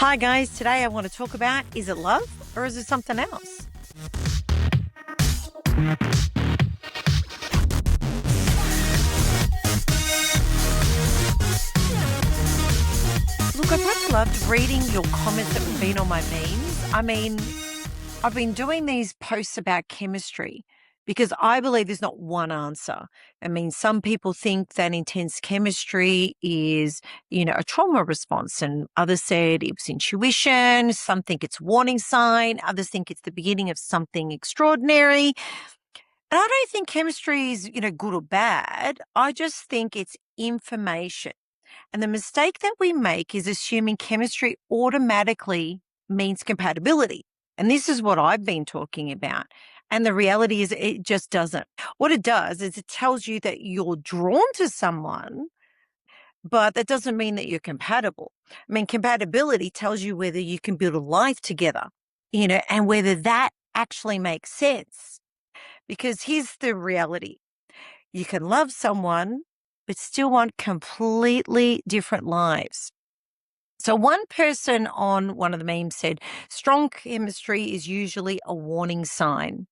Hi guys, today I want to talk about, is it love or is it something else? Look, I've really loved reading your comments that have been on my memes. I've been doing these posts about chemistry because I believe there's not one answer. Some people think that intense chemistry is, a trauma response, and others said it was intuition. Some think it's warning sign. Others think it's the beginning of something extraordinary. And I don't think chemistry is, good or bad. I just think it's information. And the mistake that we make is assuming chemistry automatically means compatibility. And this is what I've been talking about. And the reality is it just doesn't. What it does is it tells you that you're drawn to someone, but that doesn't mean that you're compatible. Compatibility tells you whether you can build a life together, and whether that actually makes sense. Because here's the reality. You can love someone, but still want completely different lives. So one person on one of the memes said, strong chemistry is usually a warning sign.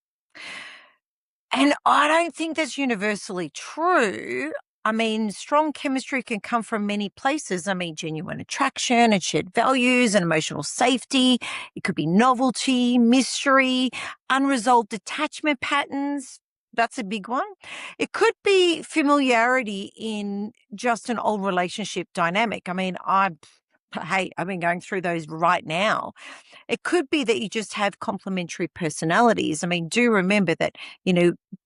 And I don't think that's universally true. Strong chemistry can come from many places. Genuine attraction and shared values and emotional safety. It could be novelty, mystery, unresolved attachment patterns. That's a big one. It could be familiarity in just an old relationship dynamic. I've been going through those right now. It could be that you just have complementary personalities. Do remember that,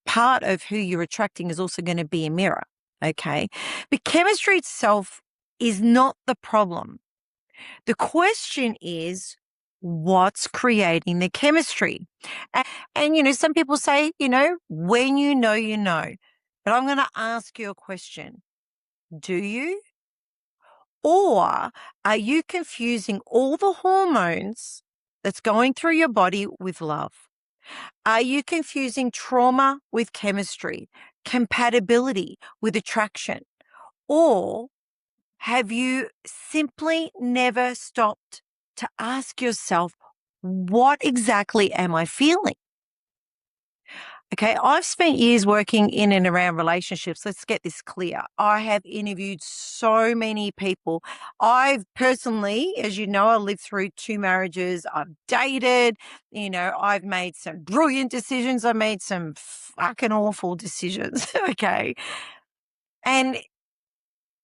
part of who you're attracting is also going to be a mirror. Okay. But chemistry itself is not the problem. The question is, what's creating the chemistry? And some people say, when you know, you know. But I'm going to ask you a question. Do you? Or are you confusing all the hormones that's going through your body with love? Are you confusing trauma with chemistry, compatibility with attraction? Or have you simply never stopped to ask yourself, what exactly am I feeling? Okay, I've spent years working in and around relationships. Let's get this clear. I have interviewed so many people. I've personally, as you know, I lived through 2 marriages. I've dated, I've made some brilliant decisions. I made some fucking awful decisions. Okay. And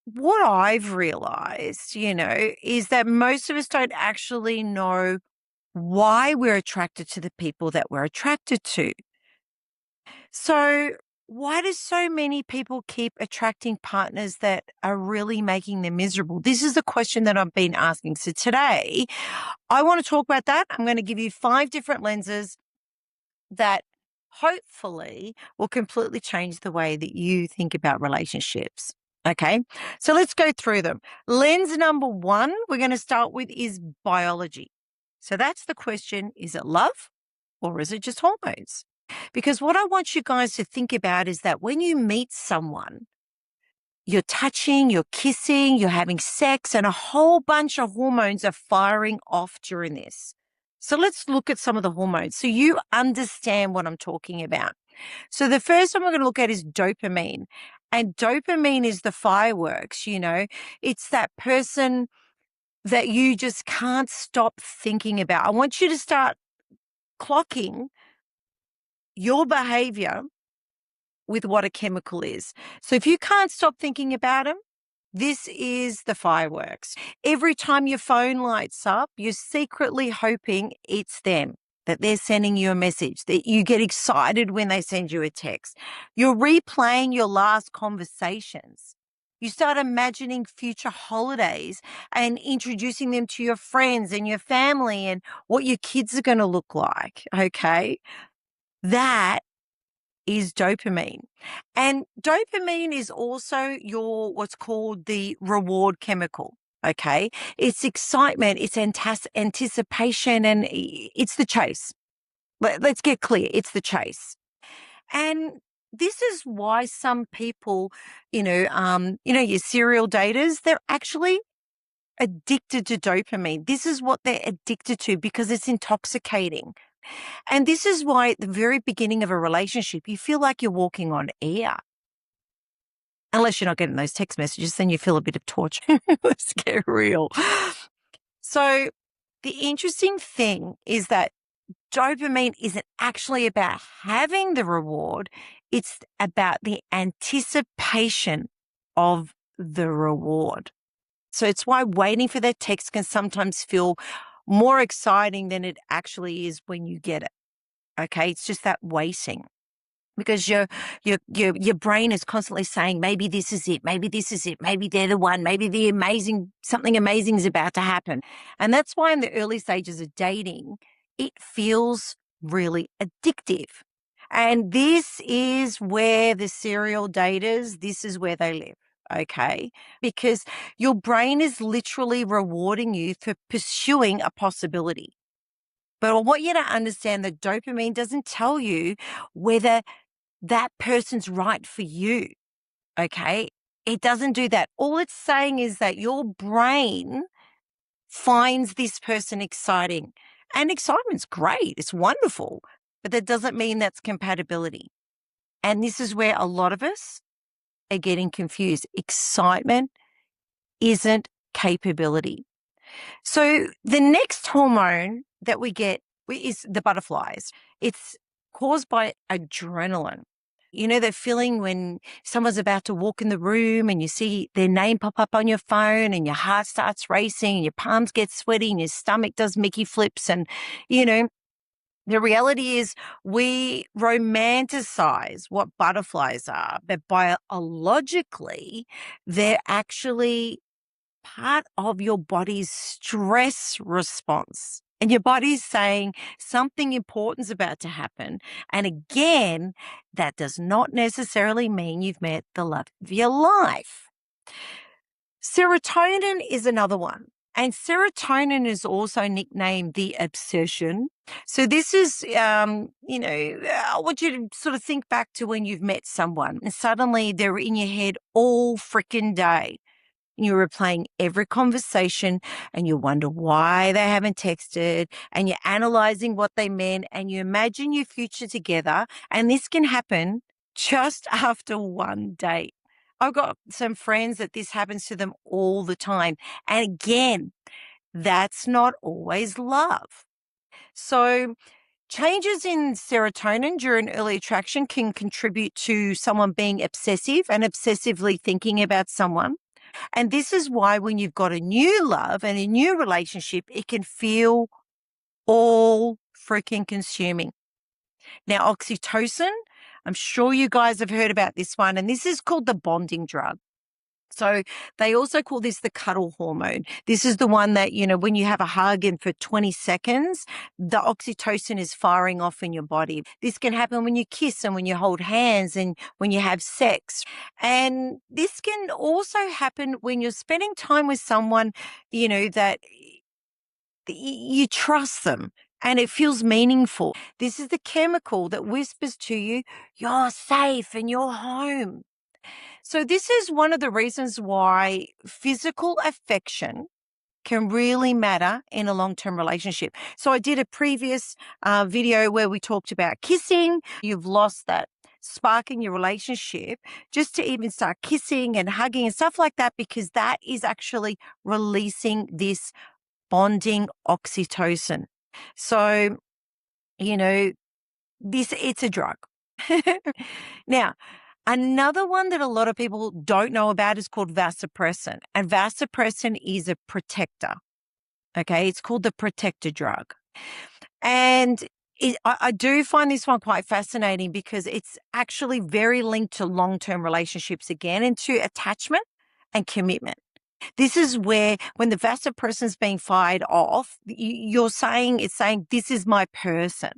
what I've realized, is that most of us don't actually know why we're attracted to the people that we're attracted to. So why do so many people keep attracting partners that are really making them miserable? This is the question that I've been asking. So today I want to talk about that. I'm going to give you 5 different lenses that hopefully will completely change the way that you think about relationships. Okay, so let's go through them. Lens number 1, we're going to start with, is biology. So that's the question, is it love or is it just hormones? Because what I want you guys to think about is that when you meet someone, you're touching, you're kissing, you're having sex, and a whole bunch of hormones are firing off during this. So let's look at some of the hormones so you understand what I'm talking about. So the first one we're going to look at is dopamine. And dopamine is the fireworks, It's that person that you just can't stop thinking about. I want you to start clocking your behavior with what a chemical is. So if you can't stop thinking about them, this is the fireworks. Every time your phone lights up, you're secretly hoping it's them, that they're sending you a message, that you get excited when they send you a text. You're replaying your last conversations. You start imagining future holidays and introducing them to your friends and your family and what your kids are going to look like. Okay. That is dopamine. And dopamine is also what's called the reward chemical. Okay. It's excitement, it's anticipation, and it's the chase. Let's get clear. It's the chase. And this is why some people, your serial daters, they're actually addicted to dopamine. This is what they're addicted to because it's intoxicating. And this is why at the very beginning of a relationship, you feel like you're walking on air. Unless you're not getting those text messages, then you feel a bit of torture. Let's get real. So the interesting thing is that dopamine isn't actually about having the reward. It's about the anticipation of the reward. So it's why waiting for that text can sometimes feel more exciting than it actually is when you get it. Okay. It's just that waiting. Because your brain is constantly saying, maybe this is it, maybe this is it, maybe they're the one, maybe something amazing is about to happen. And that's why in the early stages of dating, it feels really addictive. And this is where the serial daters, this is where they live. Okay. Because your brain is literally rewarding you for pursuing a possibility. But I want you to understand that dopamine doesn't tell you whether that person's right for you. Okay. It doesn't do that. All it's saying is that your brain finds this person exciting, and excitement's great. It's wonderful, but that doesn't mean that's compatibility. And this is where a lot of us are getting confused. Excitement isn't capability. So the next hormone that we get is the butterflies. It's caused by adrenaline. You know, the feeling when someone's about to walk in the room and you see their name pop up on your phone and your heart starts racing and your palms get sweaty and your stomach does Mickey flips. And, you know, the reality is we romanticize what butterflies are, but biologically, they're actually part of your body's stress response. And your body's saying something important's about to happen. And again, that does not necessarily mean you've met the love of your life. Serotonin is another one. And serotonin is also nicknamed the obsession. So this is, I want you to sort of think back to when you've met someone and suddenly they're in your head all freaking day. You're replaying every conversation and you wonder why they haven't texted and you're analyzing what they meant and you imagine your future together. And this can happen just after one date. I've got some friends that this happens to them all the time. And again, that's not always love. So changes in serotonin during early attraction can contribute to someone being obsessive and obsessively thinking about someone. And this is why when you've got a new love and a new relationship, it can feel all freaking consuming. Now, oxytocin, I'm sure you guys have heard about this one, and this is called the bonding drug. So they also call this the cuddle hormone. This is the one that, when you have a hug and for 20 seconds, the oxytocin is firing off in your body. This can happen when you kiss and when you hold hands and when you have sex. And this can also happen when you're spending time with someone, that you trust them and it feels meaningful. This is the chemical that whispers to you, you're safe and you're home. So this is one of the reasons why physical affection can really matter in a long-term relationship. So I did a previous video where we talked about kissing. You've lost that spark in your relationship just to even start kissing and hugging and stuff like that, because that is actually releasing this bonding oxytocin. So, it's a drug. Now, another one that a lot of people don't know about is called vasopressin. And vasopressin is a protector. Okay, it's called the protector drug. And I do find this one quite fascinating because it's actually very linked to long-term relationships again, and to attachment and commitment. This is where when the vasopressin is being fired off, it's saying, this is my person.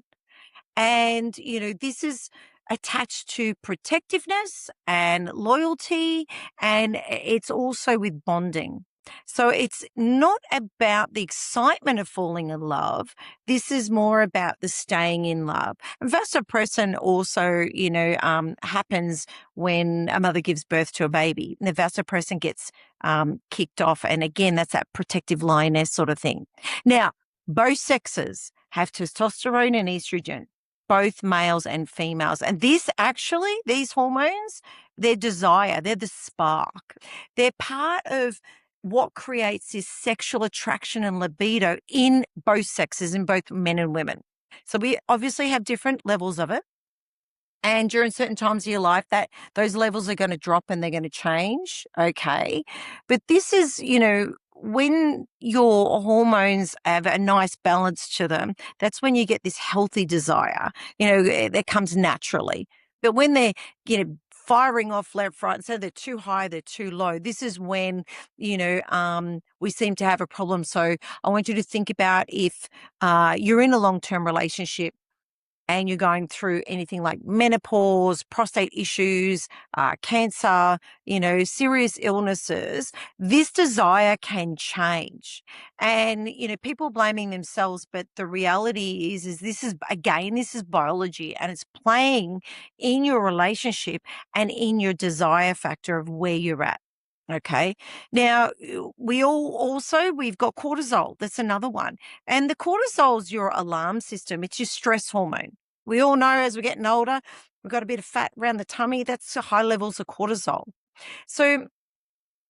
And, this is attached to protectiveness and loyalty, and it's also with bonding. So it's not about the excitement of falling in love. This is more about the staying in love. And vasopressin also, happens when a mother gives birth to a baby. The vasopressin gets kicked off. And again, that's that protective lioness sort of thing. Now, both sexes have testosterone and estrogen, both males and females. And these hormones, they're desire, they're the spark. They're part of what creates this sexual attraction and libido in both sexes, in both men and women. So we obviously have different levels of it. And during certain times of your life, that those levels are going to drop and they're going to change. Okay. But this is, when your hormones have a nice balance to them, that's when you get this healthy desire, that comes naturally. But when they're, firing off left, right, and so they're too high, they're too low. This is when, we seem to have a problem. So I want you to think about if you're in a long-term relationship and you're going through anything like menopause, prostate issues, cancer, serious illnesses, this desire can change. And, people blaming themselves, but the reality is this is biology, and it's playing in your relationship and in your desire factor of where you're at. Okay. Now, we've got cortisol. That's another one. And the cortisol is your alarm system. It's your stress hormone. We all know as we're getting older, we've got a bit of fat around the tummy. That's high levels of cortisol. So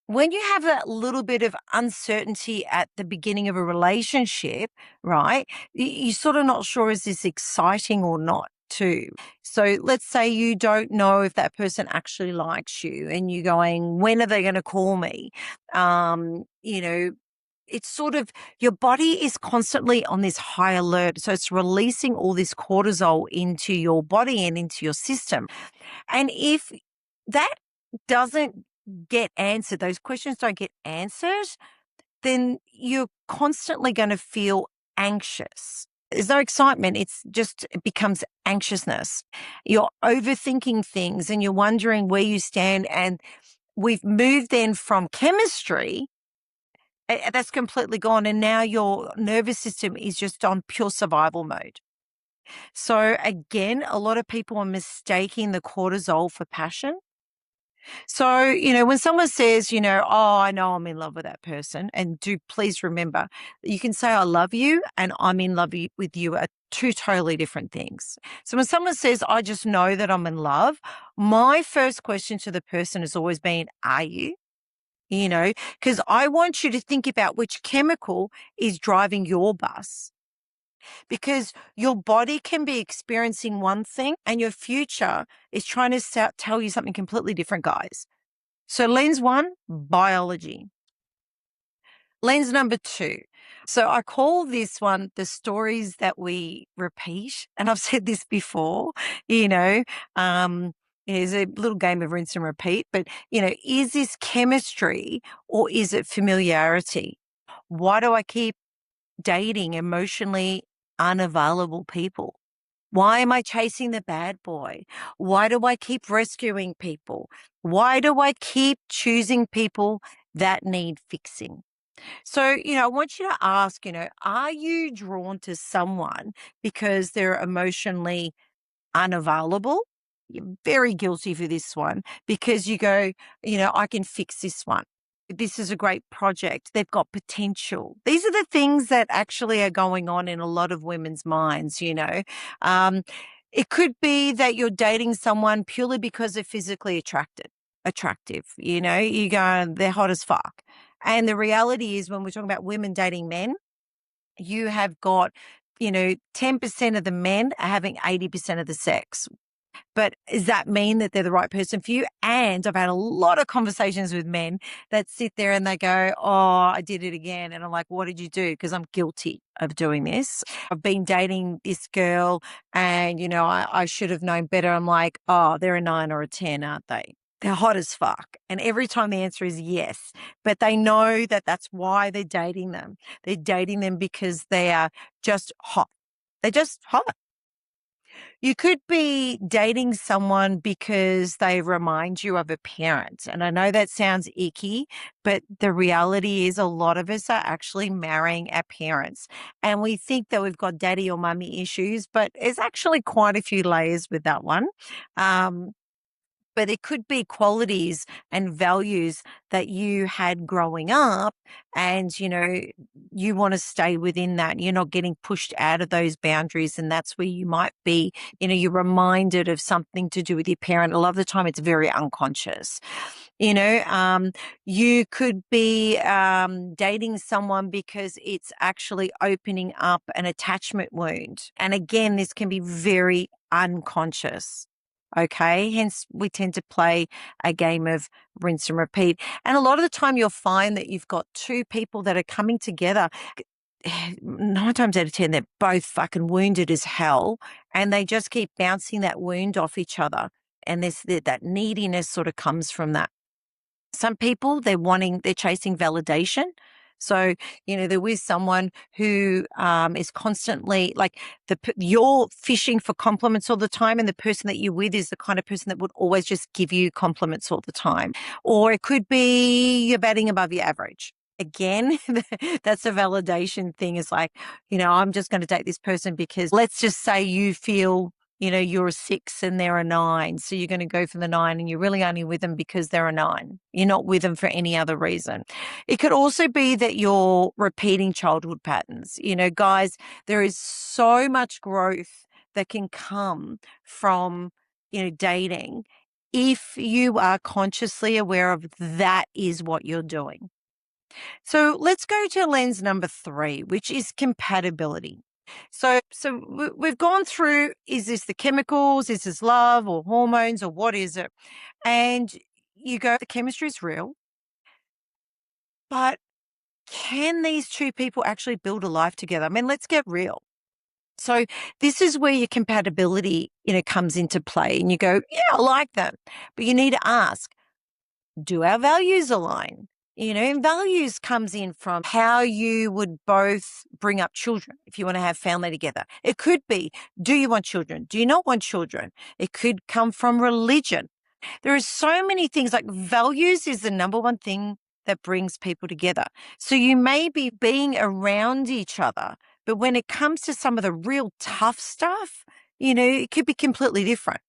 when you have that little bit of uncertainty at the beginning of a relationship, right, you're sort of not sure, is this exciting or not? Too. So let's say you don't know if that person actually likes you and you're going, when are they going to call me? It's sort of, your body is constantly on this high alert. So it's releasing all this cortisol into your body and into your system. And if that doesn't get answered, those questions don't get answered, then you're constantly going to feel anxious. There's no excitement. It becomes anxiousness. You're overthinking things and you're wondering where you stand. And we've moved then from chemistry, that's completely gone. And now your nervous system is just on pure survival mode. So again, a lot of people are mistaking the cortisol for passion. So, when someone says, oh, I know I'm in love with that person, and do please remember, you can say I love you and I'm in love with you are two totally different things. So when someone says, I just know that I'm in love, my first question to the person has always been, are you? Because I want you to think about which chemical is driving your bus. Because your body can be experiencing one thing and your future is trying to tell you something completely different, guys. So lens one, biology. Lens number two. So I call this one the stories that we repeat. And I've said this before, it's a little game of rinse and repeat, but, is this chemistry or is it familiarity? Why do I keep dating emotionally unavailable people? Why am I chasing the bad boy? Why do I keep rescuing people? Why do I keep choosing people that need fixing? So, I want you to ask, are you drawn to someone because they're emotionally unavailable? You're very guilty for this one because you go, I can fix this one. This is a great project. They've got potential. These are the things that actually are going on in a lot of women's minds, It could be that you're dating someone purely because they're physically attractive. You go, they're hot as fuck. And the reality is when we're talking about women dating men, you have got, 10% of the men are having 80% of the sex. But does that mean that they're the right person for you? And I've had a lot of conversations with men that sit there and they go, oh, I did it again. And I'm like, what did you do? Because I'm guilty of doing this. I've been dating this girl and, I should have known better. I'm like, oh, they're a 9 or a 10, aren't they? They're hot as fuck. And every time the answer is yes, but they know that that's why they're dating them. They're dating them because they are just hot. They're just hot. You could be dating someone because they remind you of a parent. And I know that sounds icky, but the reality is a lot of us are actually marrying our parents. And we think that we've got daddy or mummy issues, but there's actually quite a few layers with that one. But it could be qualities and values that you had growing up, and you want to stay within that. You're not getting pushed out of those boundaries, and that's where you might be, you're reminded of something to do with your parent. A lot of the time it's very unconscious. You could be dating someone because it's actually opening up an attachment wound, and again, this can be very unconscious. Okay. Hence, we tend to play a game of rinse and repeat. And a lot of the time, you'll find that you've got two people that are coming together. 9 times out of 10, they're both fucking wounded as hell. And they just keep bouncing that wound off each other. And that neediness sort of comes from that. Some people, they're chasing validation. So, they're with someone who is constantly like you're fishing for compliments all the time, and the person that you're with is the kind of person that would always just give you compliments all the time. Or it could be you're batting above your average. Again, that's a validation thing. It's like, I'm just going to date this person because let's just say you feel you're a 6 and they're a 9. So you're going to go for the 9, and you're really only with them because they're a 9. You're not with them for any other reason. It could also be that you're repeating childhood patterns. Guys, there is so much growth that can come from, dating if you are consciously aware of that is what you're doing. So let's go to lens number 3, which is compatibility. So we've gone through, is this the chemicals? Is this love or hormones, or what is it? And you go, the chemistry is real, but can these two people actually build a life together? I mean, let's get real. So this is where your compatibility, comes into play, and you go, yeah, I like them. But you need to ask, do our values align? Values comes in from how you would both bring up children if you want to have family together. It could be, do you want children? Do you not want children? It could come from religion. There are so many things. Like, values is the number one thing that brings people together. So you may be being around each other, but when it comes to some of the real tough stuff, it could be completely different.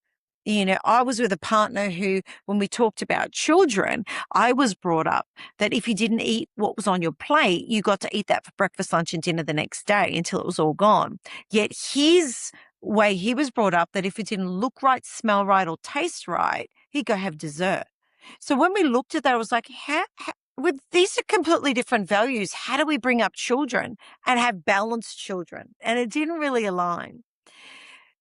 I was with a partner who, when we talked about children, I was brought up that if you didn't eat what was on your plate, you got to eat that for breakfast, lunch, and dinner the next day until it was all gone. Yet his way he was brought up, that if it didn't look right, smell right, or taste right, he'd go have dessert. So when we looked at that, I was like, with these are completely different values, how do we bring up children and have balanced children? And it didn't really align.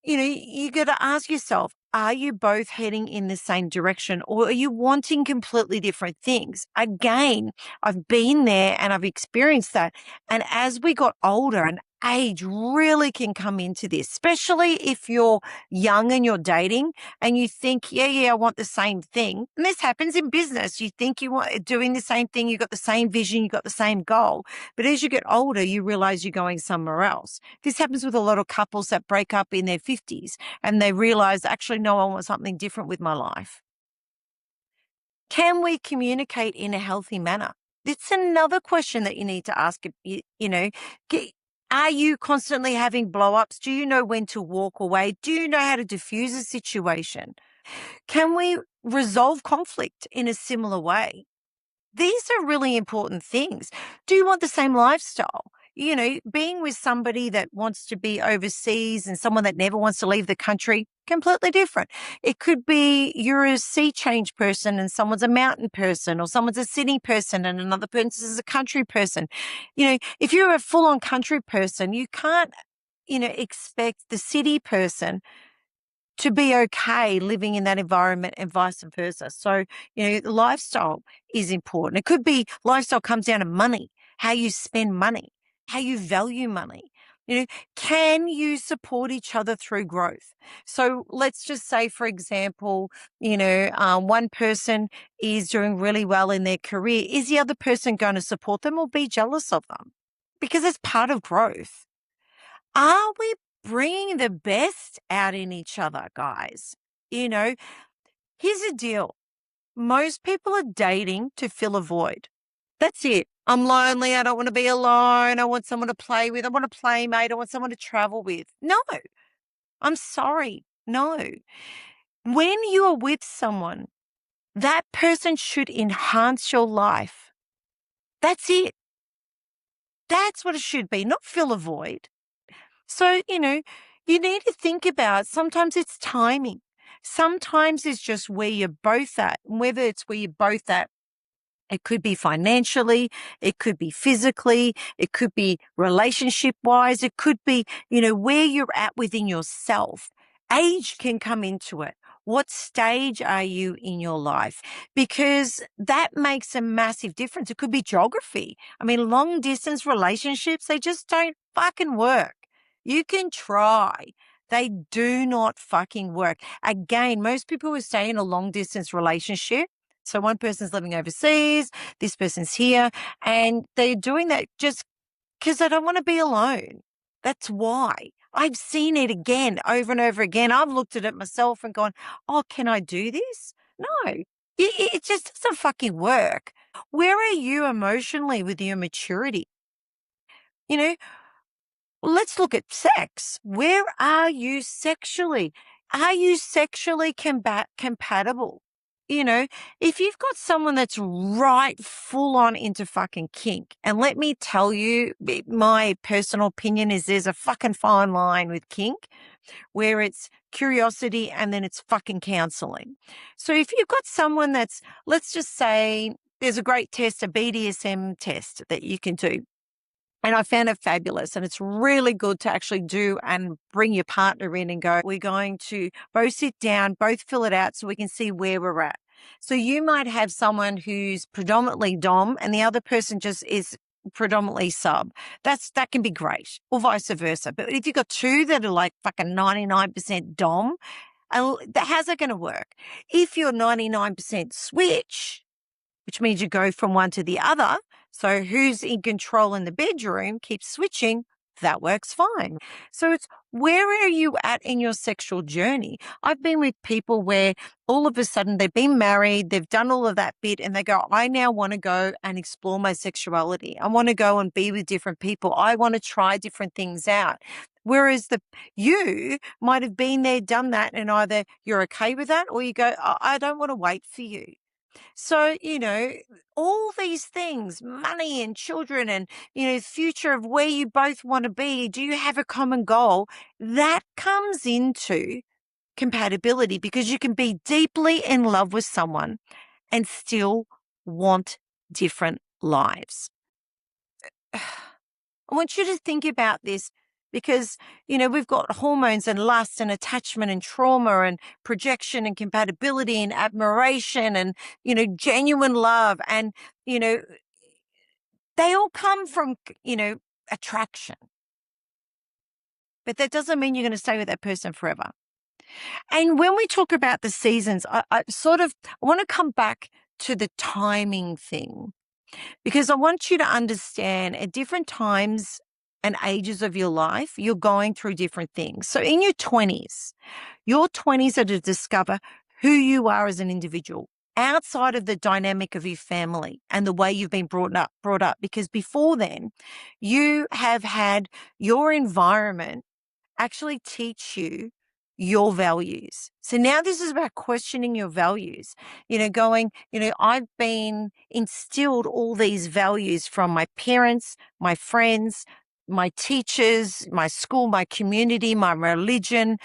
You got to ask yourself, are you both heading in the same direction, or are you wanting completely different things? Again, I've been there and I've experienced that. And as we got older, and age really can come into this, especially if you're young and you're dating and you think, yeah, I want the same thing. And this happens in business. You think you want doing the same thing. You've got the same vision. You've got the same goal. But as you get older, you realize you're going somewhere else. This happens with a lot of couples that break up in their 50s and they realize, actually, no, I want something different with my life. Can we communicate in a healthy manner? It's another question that you need to ask. Are you constantly having blow-ups? Do you know when to walk away? Do you know how to diffuse a situation? Can we resolve conflict in a similar way? These are really important things. Do you want the same lifestyle? Being with somebody that wants to be overseas and someone that never wants to leave the country, completely different. It could be you're a sea change person and someone's a mountain person, or someone's a city person and another person is a country person. If you're a full-on country person, you can't, expect the city person to be okay living in that environment, and vice versa. So, lifestyle is important. It could be lifestyle comes down to money, how you spend money, how you value money. Can you support each other through growth? So let's just say, for example, one person is doing really well in their career. Is the other person going to support them or be jealous of them? Because it's part of growth. Are we bringing the best out in each other, guys. You know, here's the deal. Most people are dating to fill a void. That's it. I'm lonely. I don't want to be alone. I want someone to play with. I want a playmate. I want someone to travel with. No, I'm sorry. No. When you are with someone, that person should enhance your life. That's it. That's what it should be, not fill a void. So, you need to think about sometimes it's timing. Sometimes it's just where you're both at. Whether it's where you're both at, it could be financially, it could be physically, it could be relationship wise, it could be, where you're at within yourself. Age can come into it. What stage are you in your life? Because that makes a massive difference. It could be geography. I mean, long distance relationships, they just don't fucking work. You can try. They do not fucking work. Again, most people who stay in a long distance relationship, so one person's living overseas, this person's here, and they're doing that just because they don't want to be alone. That's why. I've seen it again over and over again. I've looked at it myself and gone, oh, can I do this? No, it just doesn't fucking work. Where are you emotionally with your maturity? Let's look at sex. Where are you sexually? Are you sexually compatible? If you've got someone that's right full on into fucking kink, and let me tell you, my personal opinion is there's a fucking fine line with kink where it's curiosity and then it's fucking counseling. So if you've got someone that's, let's just say there's a great test, a BDSM test that you can do. And I found it fabulous. And it's really good to actually do and bring your partner in and go, we're going to both sit down, both fill it out so we can see where we're at. So you might have someone who's predominantly dom and the other person just is predominantly sub. That can be great, or vice versa. But if you've got two that are like fucking 99% dom, how's that going to work? If you're 99% switch, which means you go from one to the other. So who's in control in the bedroom keeps switching. That works fine. So it's where are you at in your sexual journey? I've been with people where all of a sudden they've been married, they've done all of that bit and they go, I now want to go and explore my sexuality. I want to go and be with different people. I want to try different things out. Whereas you might have been there, done that, and either you're okay with that or you go, I don't want to wait for you. So, all these things, money and children and, future of where you both want to be, do you have a common goal? That comes into compatibility because you can be deeply in love with someone and still want different lives. I want you to think about this because, we've got hormones and lust and attachment and trauma and projection and compatibility and admiration and, genuine love. And, they all come from, attraction. But that doesn't mean you're going to stay with that person forever. And when we talk about the seasons, I want to come back to the timing thing. Because I want you to understand at different times and ages of your life, you're going through different things. So in your 20s are to discover who you are as an individual outside of the dynamic of your family and the way you've been brought up. Because before then, you have had your environment actually teach you your values. So now this is about questioning your values, going, I've been instilled all these values from my parents, my friends, my teachers, my school, my community, my religion,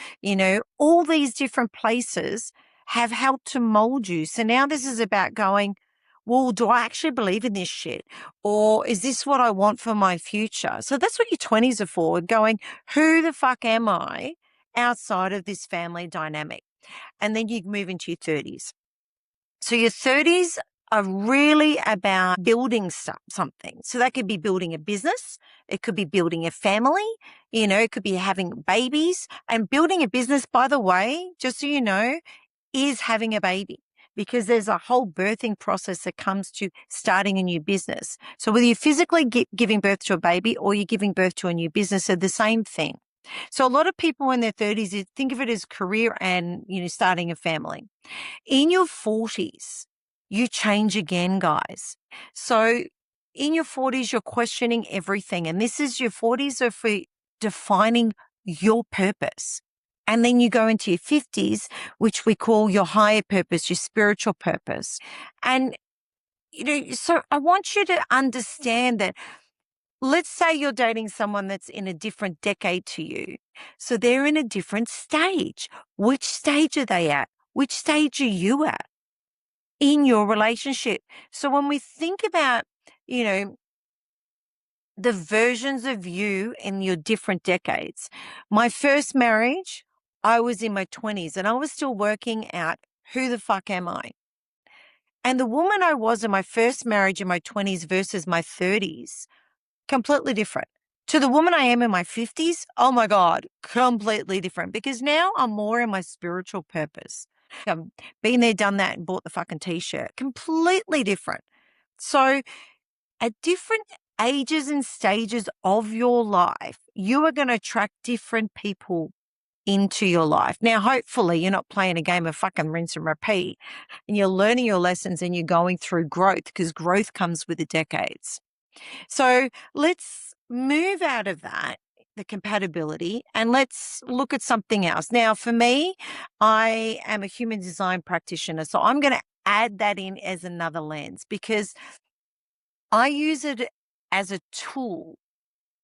all these different places have helped to mold you. So now this is about going, well, do I actually believe in this shit? Or is this what I want for my future? So that's what your 20s are for, going, who the fuck am I outside of this family dynamic? And then you move into your 30s. So your 30s are really about building something. So that could be building a business. It could be building a family. It could be having babies. And building a business, by the way, just so you know, is having a baby. Because there's a whole birthing process that comes to starting a new business. So whether you're physically giving birth to a baby or you're giving birth to a new business, they're the same thing. So a lot of people in their 30s think of it as career and, starting a family. In your 40s, you change again, guys. So in your 40s, you're questioning everything. And this is your 40s are for defining your purpose. And then you go into your 50s, which we call your higher purpose, your spiritual purpose. And, so I want you to understand that, let's say you're dating someone that's in a different decade to you. So they're in a different stage. Which stage are they at? Which stage are you at in your relationship? So when we think about, the versions of you in your different decades, my first marriage, I was in my 20s and I was still working out who the fuck am I? And the woman I was in my first marriage in my 20s versus my 30s, completely different. To the woman I am in my 50s, oh my God, completely different, because now I'm more in my spiritual purpose. I've been there, done that, and bought the fucking t-shirt. Completely different. So at different ages and stages of your life, you are going to attract different people into your life. Now, hopefully you're not playing a game of fucking rinse and repeat, and you're learning your lessons and you're going through growth, because growth comes with the decades. So let's move out of that, the compatibility, and let's look at something else. Now, for me, I am a human design practitioner, so I'm going to add that in as another lens, because I use it as a tool,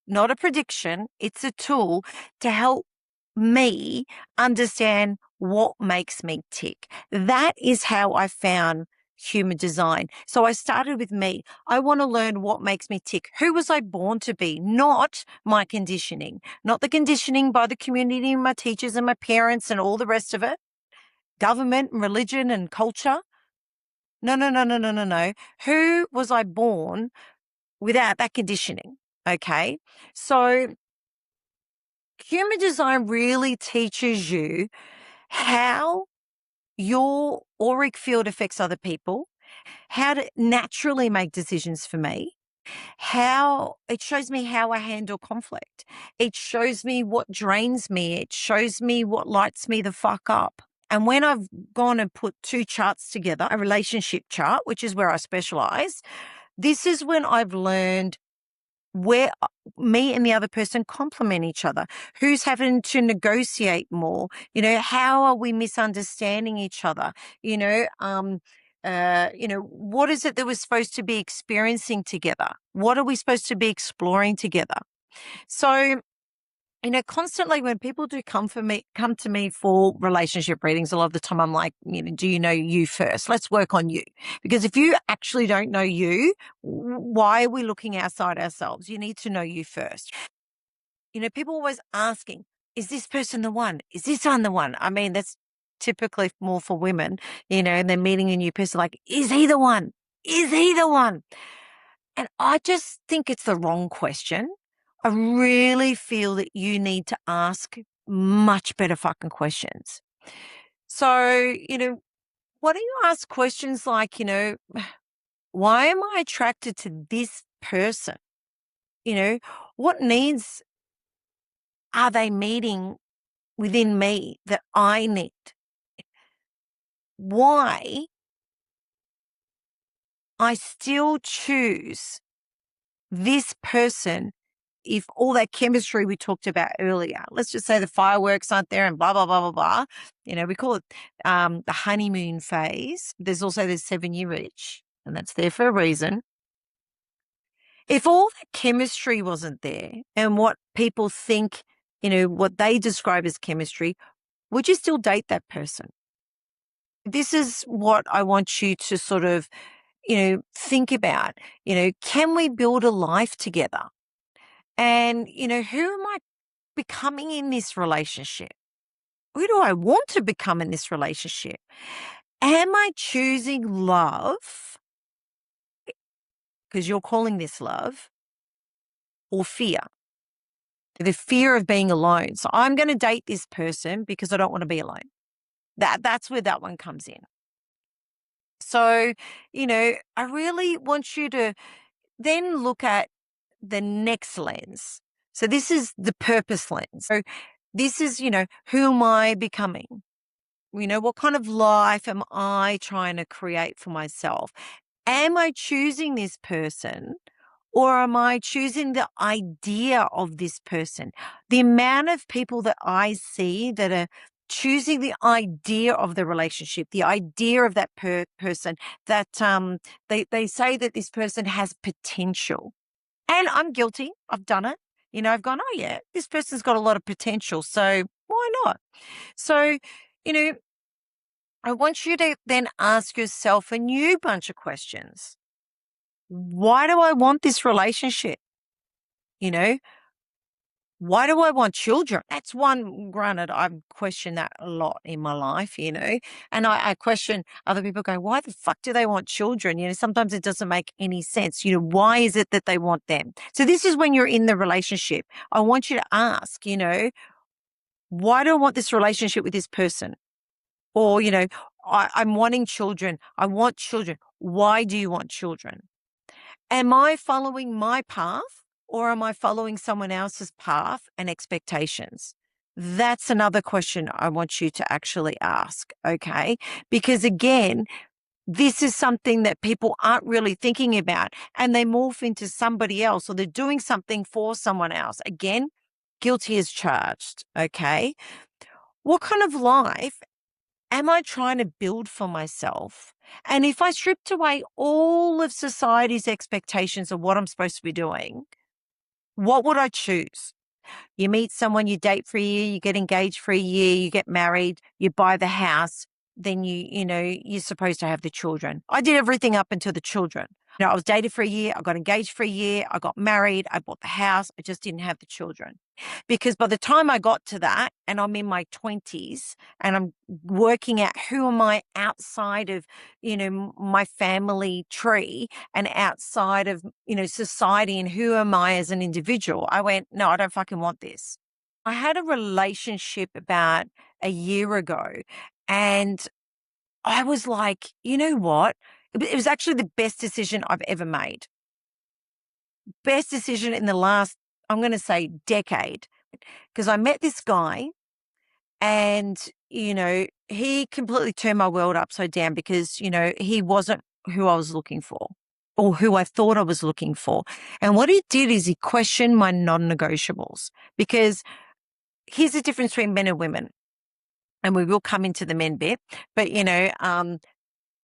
not a prediction. It's a tool to help me understand what makes me tick. That is how I found human design. So I started with me. I want to learn what makes me tick. Who was I born to be? Not my conditioning, not the conditioning by the community and my teachers and my parents and all the rest of it, government and religion and culture. No, no, no, no, no, no, no. Who was I born without that conditioning? Okay. So human design really teaches you how your auric field affects other people, how to naturally make decisions for me, how it shows me how I handle conflict. It shows me what drains me. It shows me what lights me the fuck up. And when I've gone and put two charts together, a relationship chart, which is where I specialize, this is when I've learned where me and the other person complement each other, who's having to negotiate more, how are we misunderstanding each other, what is it that we're supposed to be experiencing together? What are we supposed to be exploring together? So, constantly when people do come to me for relationship readings, a lot of the time I'm like, do you know you first? Let's work on you. Because if you actually don't know you, why are we looking outside ourselves? You need to know you first. People always asking, is this person the one? Is this one the one? I mean, that's typically more for women, and they're meeting a new person like, is he the one? Is he the one? And I just think it's the wrong question. I really feel that you need to ask much better fucking questions. So, why don't you ask questions like, why am I attracted to this person? What needs are they meeting within me that I need? Why I still choose this person if all that chemistry we talked about earlier, let's just say the fireworks aren't there and blah, blah, blah, blah, blah. We call it the honeymoon phase. There's also the 7-year itch, and that's there for a reason. If all that chemistry wasn't there and what people think, what they describe as chemistry, would you still date that person? This is what I want you to sort of, think about. Can we build a life together? And, who am I becoming in this relationship? Who do I want to become in this relationship? Am I choosing love, because you're calling this love, or fear? The fear of being alone. So I'm going to date this person because I don't want to be alone. That's where that one comes in. So, I really want you to then look at the next lens. So this is the purpose lens. So this is, who am I becoming? What kind of life am I trying to create for myself? Am I choosing this person, or am I choosing the idea of this person? The amount of people that I see that are choosing the idea of the relationship, the idea of that person, that they say that this person has potential. And I'm guilty. I've done it. I've gone, oh yeah, this person's got a lot of potential. So why not? So, you know, I want you to then ask yourself a new bunch of questions. Why do I want this relationship? You know, why do I want children? That's one, granted, I've questioned that a lot in my life, and I question other people go, why the fuck do they want children? Sometimes it doesn't make any sense. Why is it that they want them? So this is when you're in the relationship. I want you to ask, why do I want this relationship with this person? Or, I'm wanting children. I want children. Why do you want children? Am I following my path, or am I following someone else's path and expectations? That's another question I want you to actually ask, okay? Because again, this is something that people aren't really thinking about, and they morph into somebody else, or they're doing something for someone else. Again, guilty as charged, okay? What kind of life am I trying to build for myself? And if I stripped away all of society's expectations of what I'm supposed to be doing, what would I choose? You meet someone, you date for a year, you get engaged for a year, you get married, you buy the house, then you're supposed to have the children. I did everything up until the children. I was dated for a year, I got engaged for a year, I got married, I bought the house, I just didn't have the children. Because by the time I got to that, and I'm in my 20s, and I'm working out who am I outside of, my family tree, and outside of, society, and who am I as an individual, I went, no, I don't fucking want this. I had a relationship about a year ago, and I was like, you know what? It was actually the best decision I've ever made. Best decision in the last, I'm going to say, decade. Because I met this guy, and, he completely turned my world upside down because, he wasn't who I was looking for, or who I thought I was looking for. And what he did is he questioned my non-negotiables, because here's the difference between men and women. And we will come into the men bit, but,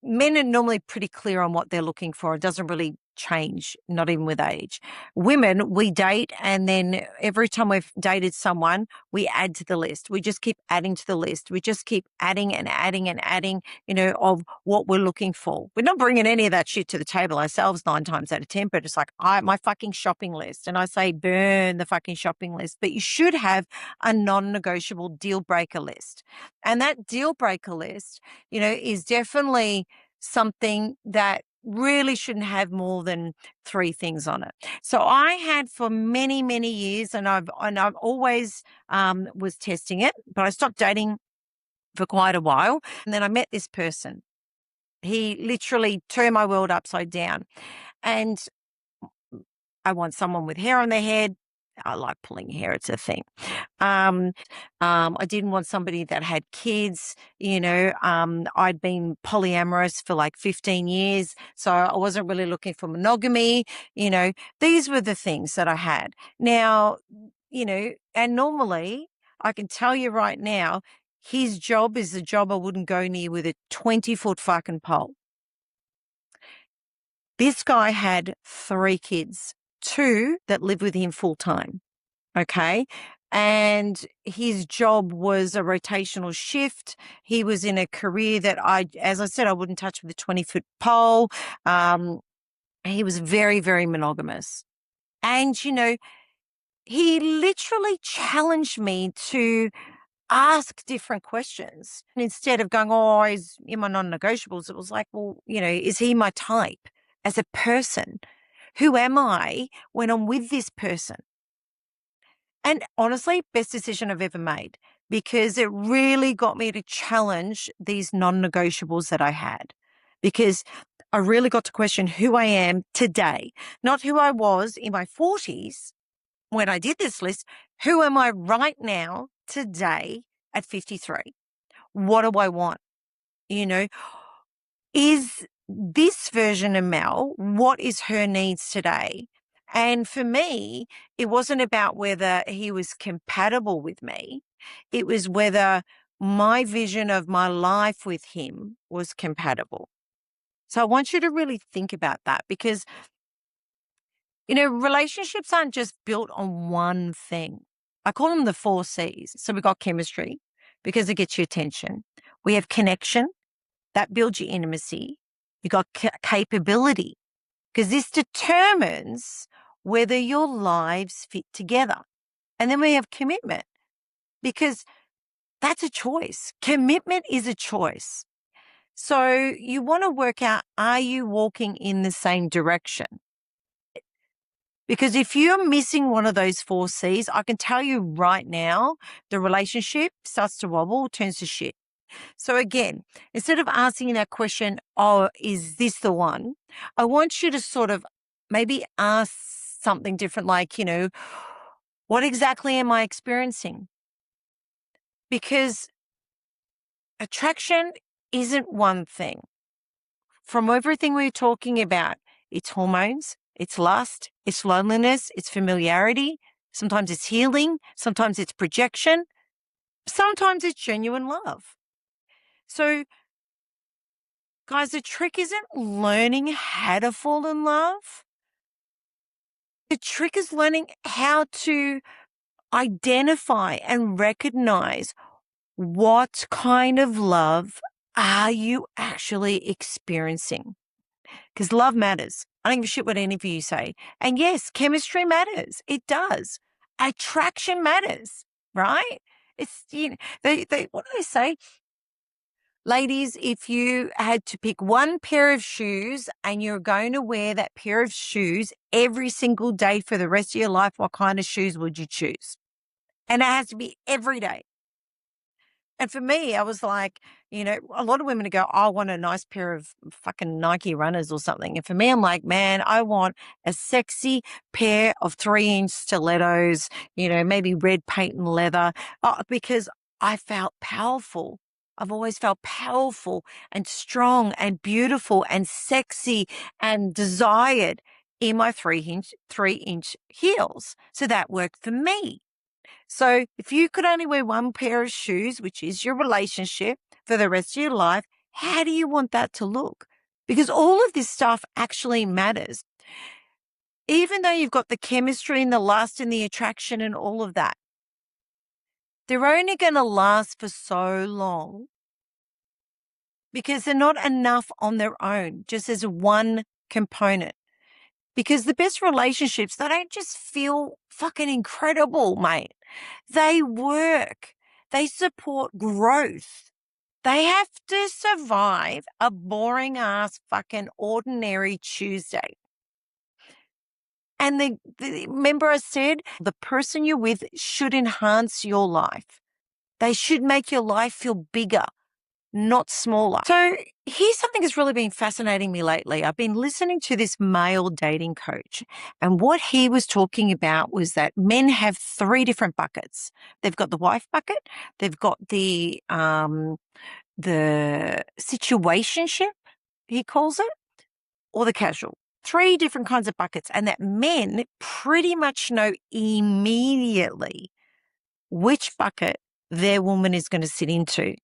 men are normally pretty clear on what they're looking for. It doesn't really change, not even with age. Women, we date, and then every time we've dated someone, we add to the list. We just keep adding to the list. We just keep adding and adding and adding, of what we're looking for. We're not bringing any of that shit to the table ourselves 9 times out of 10, but it's like, my fucking shopping list. And I say, burn the fucking shopping list. But you should have a non-negotiable deal breaker list. And that deal breaker list, is definitely something that really shouldn't have more than 3 things on it. So I had for many, many years, and I've always was testing it, but I stopped dating for quite a while. And then I met this person. He literally turned my world upside down. And I want someone with hair on their head. I like pulling hair. It's a thing. I didn't want somebody that had kids. I'd been polyamorous for like 15 years. So I wasn't really looking for monogamy. These were the things that I had. Now, and normally I can tell you right now, his job is the job I wouldn't go near with a 20-foot fucking pole. This guy had 3 kids, 2 that lived with him full time. Okay. And his job was a rotational shift. He was in a career that as I said, I wouldn't touch with a 20-foot pole. He was very, very monogamous. And, he literally challenged me to ask different questions. And instead of going, oh, he's in my non-negotiables, it was like, well, is he my type as a person? Who am I when I'm with this person? And honestly, best decision I've ever made, because it really got me to challenge these non-negotiables that I had, because I really got to question who I am today, not who I was in my 40s, when I did this list, who am I right now, today, at 53? What do I want? Is this version of Mel, what is her needs today? And for me, it wasn't about whether he was compatible with me. It was whether my vision of my life with him was compatible. So I want you to really think about that because, relationships aren't just built on one thing. I call them the 4 C's. So we've got chemistry because it gets your attention. We have connection, that builds your intimacy. You got capability because this determines whether your lives fit together. And then we have commitment because that's a choice. Commitment is a choice. So you want to work out, are you walking in the same direction? Because if you're missing one of those 4 C's, I can tell you right now, the relationship starts to wobble, turns to shit. So again, instead of asking that question, oh, is this the one? I want you to sort of maybe ask something different, like, what exactly am I experiencing? Because attraction isn't one thing. From everything we're talking about, it's hormones, it's lust, it's loneliness, it's familiarity. Sometimes it's healing. Sometimes it's projection. Sometimes it's genuine love. So guys, the trick isn't learning how to fall in love. The trick is learning how to identify and recognize what kind of love are you actually experiencing? Because love matters. I don't give a shit what any of you say. And yes, chemistry matters. It does. Attraction matters, right? It's, what do they say? Ladies, if you had to pick one pair of shoes and you're going to wear that pair of shoes every single day for the rest of your life, what kind of shoes would you choose? And it has to be every day. And for me, I was like, a lot of women go, I want a nice pair of fucking Nike runners or something. And for me, I'm like, man, I want a sexy pair of 3-inch stilettos, maybe red paint and leather, because I felt powerful. I've always felt powerful and strong and beautiful and sexy and desired in my 3-inch heels. So that worked for me. So if you could only wear one pair of shoes, which is your relationship, for the rest of your life, how do you want that to look? Because all of this stuff actually matters. Even though you've got the chemistry and the lust and the attraction and all of that, they're only going to last for so long because they're not enough on their own, just as one component. Because the best relationships, they don't just feel fucking incredible, mate. They work. They support growth. They have to survive a boring ass fucking ordinary Tuesday. And remember I said the person you're with should enhance your life. They should make your life feel bigger, not smaller. So here's something that's really been fascinating me lately. I've been listening to this male dating coach, and what he was talking about was that men have 3 different buckets. They've got the wife bucket, they've got the situationship, he calls it, or the casual. 3 different kinds of buckets, and that men pretty much know immediately which bucket their woman is going to sit into.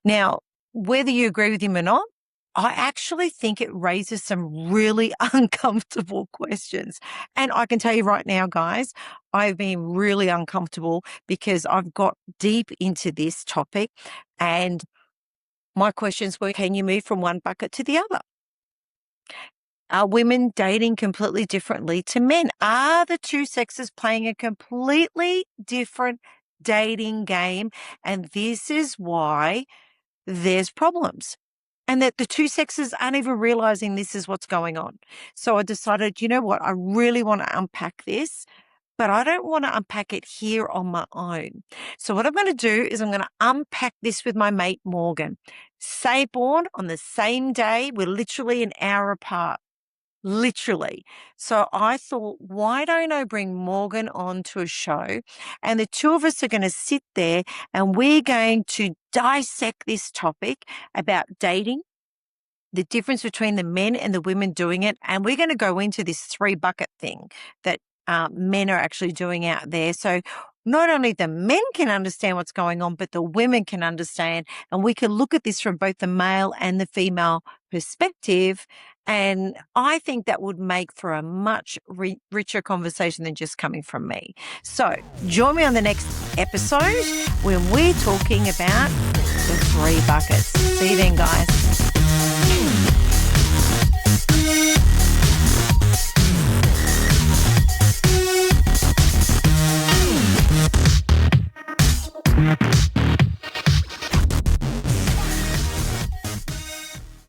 Now, whether you agree with him or not, I actually think it raises some really uncomfortable questions. And I can tell you right now, guys, I've been really uncomfortable because I've got deep into this topic and my questions were, can you move from one bucket to the other? Are women dating completely differently to men? Are the 2 sexes playing a completely different dating game? And this is why there's problems. And that the 2 sexes aren't even realizing this is what's going on. So I decided, you know what? I really want to unpack this, but I don't want to unpack it here on my own. So what I'm going to do is I'm going to unpack this with my mate, Morgan. Born on the same day. We're literally an hour apart. literally. So I thought, why don't I bring Morgan on to a show and the two of us are going to sit there and we're going to dissect this topic about dating, the difference between the men and the women doing it. And we're going to go into this 3-bucket thing that men are actually doing out there. So not only the men can understand what's going on, but the women can understand. And we can look at this from both the male and the female perspective. And I think that would make for a much richer conversation than just coming from me. So join me on the next episode when we're talking about the 3 buckets. See you then, guys.